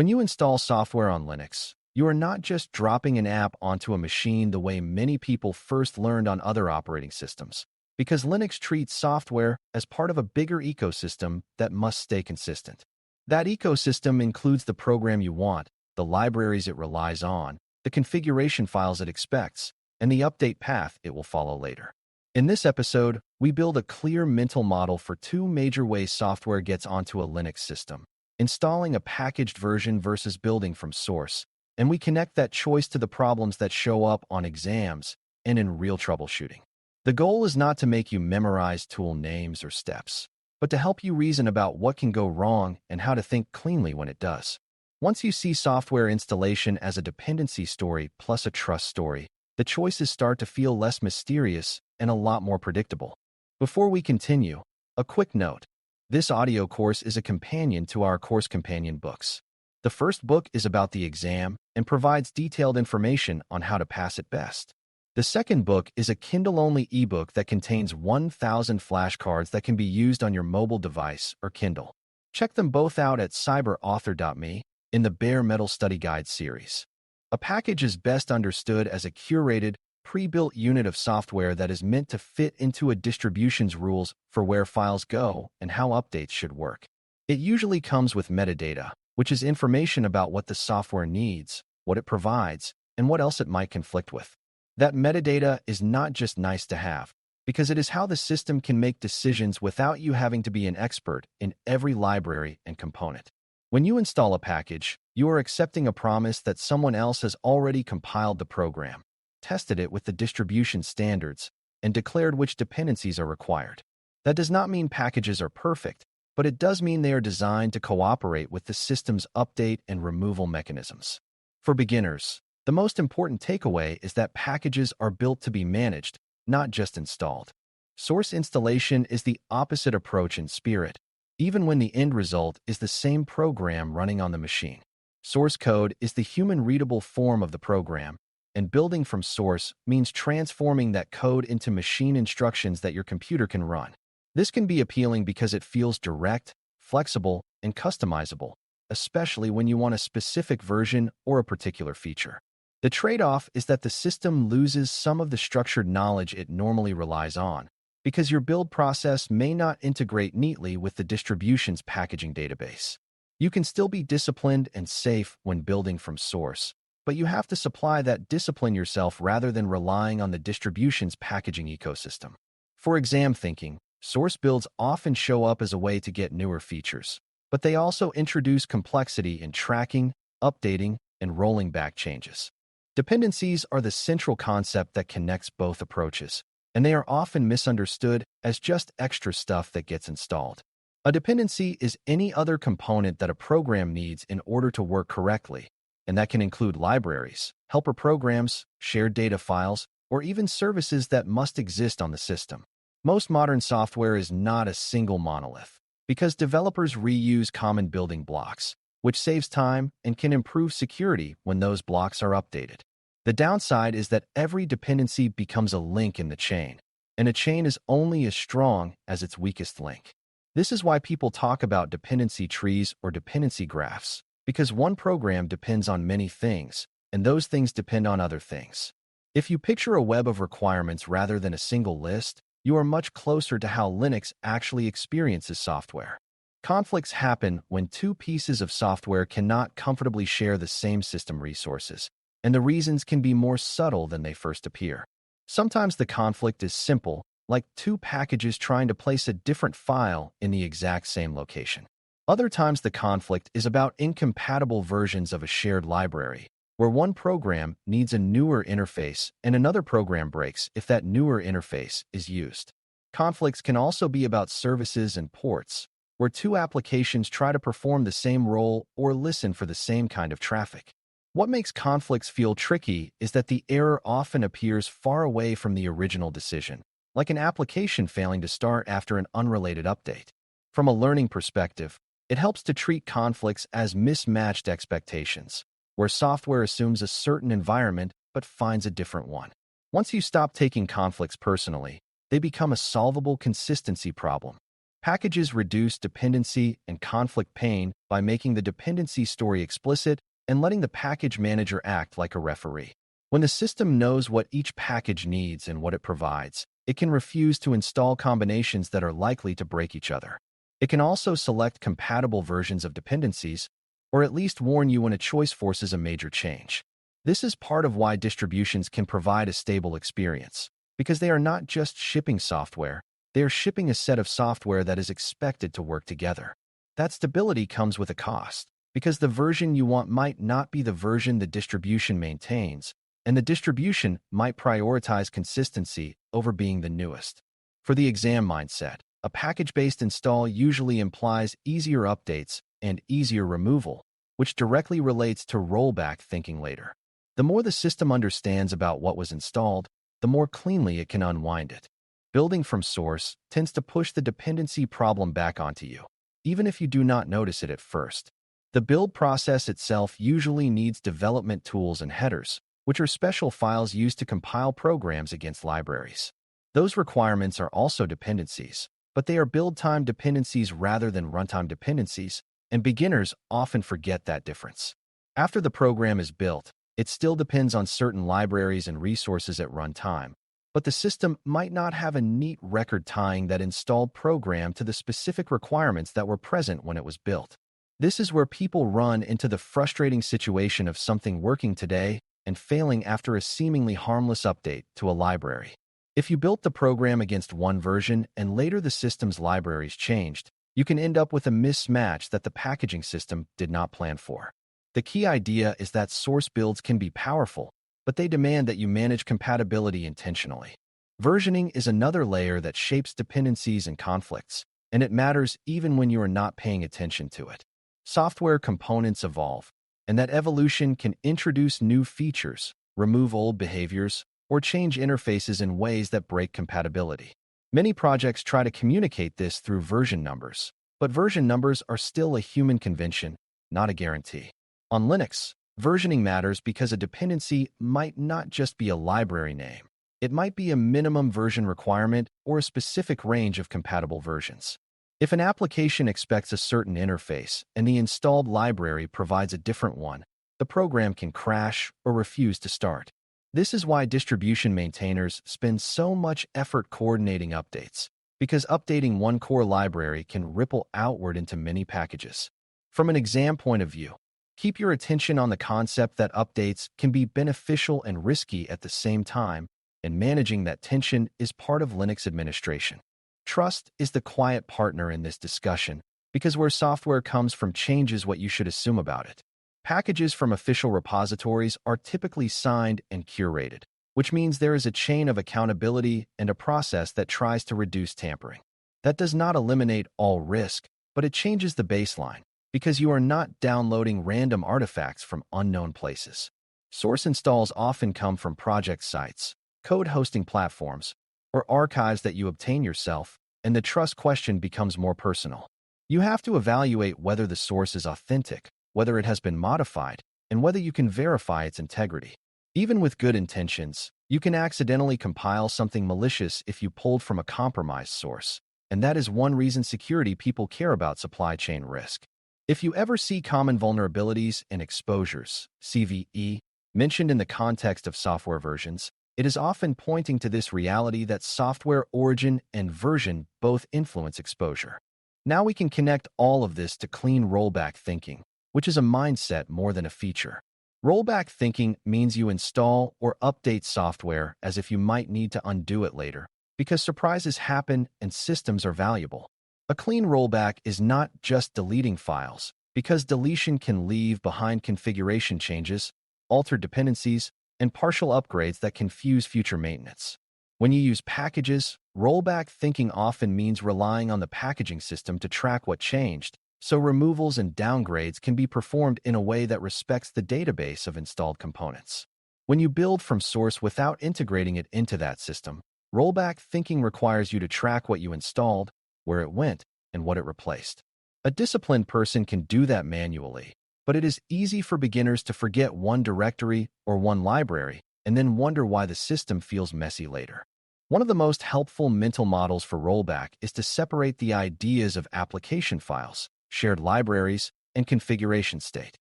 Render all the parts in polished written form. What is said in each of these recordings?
When you install software on Linux, you are not just dropping an app onto a machine the way many people first learned on other operating systems, because Linux treats software as part of a bigger ecosystem that must stay consistent. That ecosystem includes the program you want, the libraries it relies on, the configuration files it expects, and the update path it will follow later. In this episode, we build a clear mental model for two major ways software gets onto a Linux system: installing a packaged version versus building from source, and we connect that choice to the problems that show up on exams and in real troubleshooting. The goal is not to make you memorize tool names or steps, but to help you reason about what can go wrong and how to think cleanly when it does. Once you see software installation as a dependency story plus a trust story, the choices start to feel less mysterious and a lot more predictable. Before we continue, a quick note. This audio course is a companion to our course companion books. The first book is about the exam and provides detailed information on how to pass it best. The second book is a Kindle-only ebook that contains 1,000 flashcards that can be used on your mobile device or Kindle. Check them both out at cyberauthor.me in the Bare Metal Study Guide series. A package is best understood as a curated, pre-built unit of software that is meant to fit into a distribution's rules for where files go and how updates should work. It usually comes with metadata, which is information about what the software needs, what it provides, and what else it might conflict with. That metadata is not just nice to have, because it is how the system can make decisions without you having to be an expert in every library and component. When you install a package, you are accepting a promise that someone else has already compiled the program, tested it with the distribution standards, and declared which dependencies are required. That does not mean packages are perfect, but it does mean they are designed to cooperate with the system's update and removal mechanisms. For beginners, the most important takeaway is that packages are built to be managed, not just installed. Source installation is the opposite approach in spirit, even when the end result is the same program running on the machine. Source code is the human-readable form of the program, and building from source means transforming that code into machine instructions that your computer can run. This can be appealing because it feels direct, flexible, and customizable, especially when you want a specific version or a particular feature. The trade-off is that the system loses some of the structured knowledge it normally relies on, because your build process may not integrate neatly with the distribution's packaging database. You can still be disciplined and safe when building from source, but you have to supply that discipline yourself rather than relying on the distribution's packaging ecosystem. For exam thinking, source builds often show up as a way to get newer features, but they also introduce complexity in tracking, updating, and rolling back changes. Dependencies are the central concept that connects both approaches, and they are often misunderstood as just extra stuff that gets installed. A dependency is any other component that a program needs in order to work correctly, and that can include libraries, helper programs, shared data files, or even services that must exist on the system. Most modern software is not a single monolith, because developers reuse common building blocks, which saves time and can improve security when those blocks are updated. The downside is that every dependency becomes a link in the chain, and a chain is only as strong as its weakest link. This is why people talk about dependency trees or dependency graphs, because one program depends on many things, and those things depend on other things. If you picture a web of requirements rather than a single list, you are much closer to how Linux actually experiences software. Conflicts happen when two pieces of software cannot comfortably share the same system resources, and the reasons can be more subtle than they first appear. Sometimes the conflict is simple, like two packages trying to place a different file in the exact same location. Other times the conflict is about incompatible versions of a shared library, where one program needs a newer interface and another program breaks if that newer interface is used. Conflicts can also be about services and ports, where two applications try to perform the same role or listen for the same kind of traffic. What makes conflicts feel tricky is that the error often appears far away from the original decision, like an application failing to start after an unrelated update. From a learning perspective, it helps to treat conflicts as mismatched expectations, where software assumes a certain environment but finds a different one. Once you stop taking conflicts personally, they become a solvable consistency problem. Packages reduce dependency and conflict pain by making the dependency story explicit and letting the package manager act like a referee. When the system knows what each package needs and what it provides, it can refuse to install combinations that are likely to break each other. It can also select compatible versions of dependencies, or at least warn you when a choice forces a major change. This is part of why distributions can provide a stable experience, because they are not just shipping software, they are shipping a set of software that is expected to work together. That stability comes with a cost, because the version you want might not be the version the distribution maintains, and the distribution might prioritize consistency over being the newest. For the exam mindset, a package-based install usually implies easier updates and easier removal, which directly relates to rollback thinking later. The more the system understands about what was installed, the more cleanly it can unwind it. Building from source tends to push the dependency problem back onto you, even if you do not notice it at first. The build process itself usually needs development tools and headers, which are special files used to compile programs against libraries. Those requirements are also dependencies, but they are build-time dependencies rather than runtime dependencies, and beginners often forget that difference. After the program is built, it still depends on certain libraries and resources at runtime, but the system might not have a neat record tying that installed program to the specific requirements that were present when it was built. This is where people run into the frustrating situation of something working today and failing after a seemingly harmless update to a library. If you built the program against one version and later the system's libraries changed, you can end up with a mismatch that the packaging system did not plan for. The key idea is that source builds can be powerful, but they demand that you manage compatibility intentionally. Versioning is another layer that shapes dependencies and conflicts, and it matters even when you are not paying attention to it. Software components evolve, and that evolution can introduce new features, remove old behaviors, or change interfaces in ways that break compatibility. Many projects try to communicate this through version numbers, but version numbers are still a human convention, not a guarantee. On Linux, versioning matters because a dependency might not just be a library name. It might be a minimum version requirement or a specific range of compatible versions. If an application expects a certain interface and the installed library provides a different one, the program can crash or refuse to start. This is why distribution maintainers spend so much effort coordinating updates, because updating one core library can ripple outward into many packages. From an exam point of view, keep your attention on the concept that updates can be beneficial and risky at the same time, and managing that tension is part of Linux administration. Trust is the quiet partner in this discussion, because where software comes from changes what you should assume about it. Packages from official repositories are typically signed and curated, which means there is a chain of accountability and a process that tries to reduce tampering. That does not eliminate all risk, but it changes the baseline, because you are not downloading random artifacts from unknown places. Source installs often come from project sites, code hosting platforms, or archives that you obtain yourself, and the trust question becomes more personal. You have to evaluate whether the source is authentic, whether it has been modified, and whether you can verify its integrity. Even with good intentions, you can accidentally compile something malicious if you pulled from a compromised source, and that is one reason security people care about supply chain risk. If you ever see common vulnerabilities and exposures, CVE, mentioned in the context of software versions, it is often pointing to this reality that software origin and version both influence exposure. Now we can connect all of this to clean rollback thinking, which is a mindset more than a feature. Rollback thinking means you install or update software as if you might need to undo it later, because surprises happen and systems are valuable. A clean rollback is not just deleting files, because deletion can leave behind configuration changes, altered dependencies, and partial upgrades that confuse future maintenance. When you use packages, rollback thinking often means relying on the packaging system to track what changed, so removals and downgrades can be performed in a way that respects the database of installed components. When you build from source without integrating it into that system, rollback thinking requires you to track what you installed, where it went, and what it replaced. A disciplined person can do that manually, but it is easy for beginners to forget one directory or one library and then wonder why the system feels messy later. One of the most helpful mental models for rollback is to separate the ideas of application files, shared libraries, and configuration state.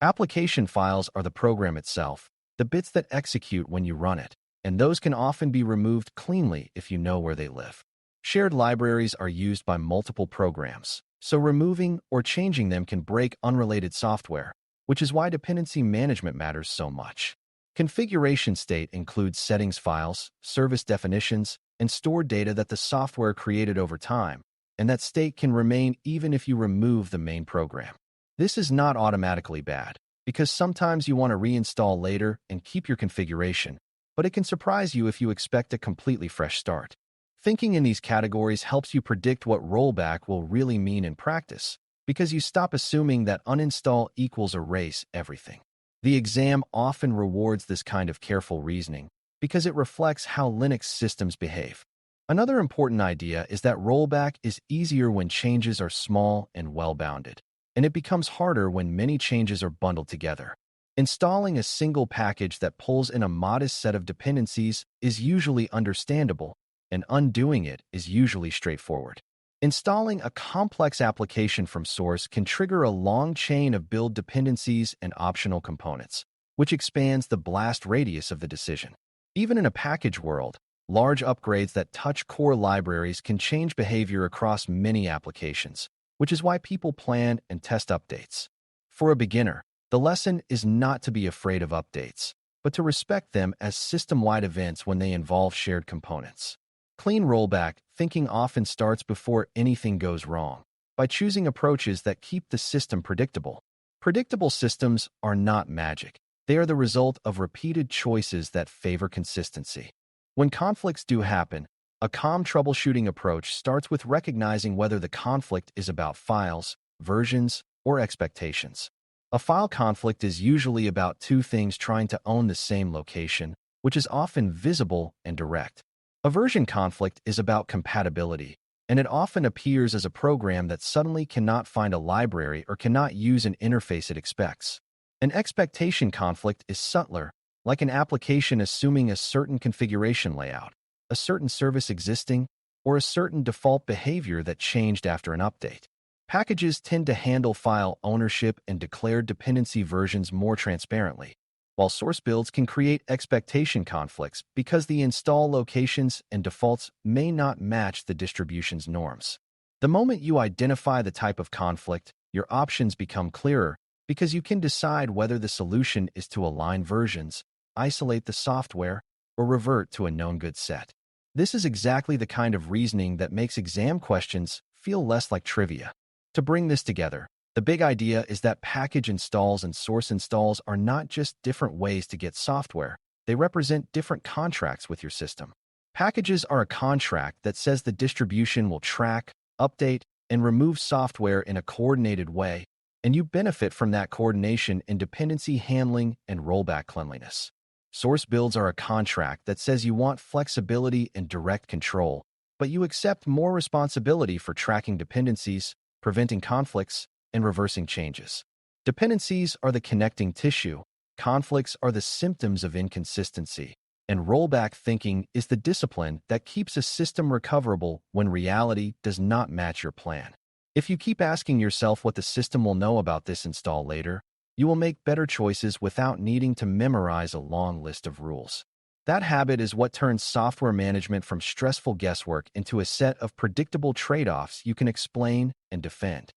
Application files are the program itself, the bits that execute when you run it, and those can often be removed cleanly if you know where they live. Shared libraries are used by multiple programs, so removing or changing them can break unrelated software, which is why dependency management matters so much. Configuration state includes settings files, service definitions, and stored data that the software created over time, and that state can remain even if you remove the main program. This is not automatically bad, because sometimes you want to reinstall later and keep your configuration, but it can surprise you if you expect a completely fresh start. Thinking in these categories helps you predict what rollback will really mean in practice, because you stop assuming that uninstall equals erase everything. The exam often rewards this kind of careful reasoning because it reflects how Linux systems behave. Another important idea is that rollback is easier when changes are small and well-bounded, and it becomes harder when many changes are bundled together. Installing a single package that pulls in a modest set of dependencies is usually understandable, and undoing it is usually straightforward. Installing a complex application from source can trigger a long chain of build dependencies and optional components, which expands the blast radius of the decision. Even in a package world, large upgrades that touch core libraries can change behavior across many applications, which is why people plan and test updates. For a beginner, the lesson is not to be afraid of updates, but to respect them as system-wide events when they involve shared components. Clean rollback thinking often starts before anything goes wrong, by choosing approaches that keep the system predictable. Predictable systems are not magic. They are the result of repeated choices that favor consistency. When conflicts do happen, a calm troubleshooting approach starts with recognizing whether the conflict is about files, versions, or expectations. A file conflict is usually about two things trying to own the same location, which is often visible and direct. A version conflict is about compatibility, and it often appears as a program that suddenly cannot find a library or cannot use an interface it expects. An expectation conflict is subtler, like an application assuming a certain configuration layout, a certain service existing, or a certain default behavior that changed after an update. Packages tend to handle file ownership and declared dependency versions more transparently, while source builds can create expectation conflicts because the install locations and defaults may not match the distribution's norms. The moment you identify the type of conflict, your options become clearer because you can decide whether the solution is to align versions, isolate the software, or revert to a known good set. This is exactly the kind of reasoning that makes exam questions feel less like trivia. To bring this together, the big idea is that package installs and source installs are not just different ways to get software, they represent different contracts with your system. Packages are a contract that says the distribution will track, update, and remove software in a coordinated way, and you benefit from that coordination in dependency handling and rollback cleanliness. Source builds are a contract that says you want flexibility and direct control, but you accept more responsibility for tracking dependencies, preventing conflicts, and reversing changes. Dependencies are the connecting tissue, conflicts are the symptoms of inconsistency, and rollback thinking is the discipline that keeps a system recoverable when reality does not match your plan. If you keep asking yourself what the system will know about this install later, you will make better choices without needing to memorize a long list of rules. That habit is what turns software management from stressful guesswork into a set of predictable trade-offs you can explain and defend.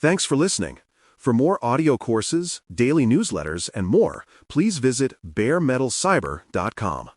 Thanks for listening. For more audio courses, daily newsletters, and more, please visit baremetalcyber.com.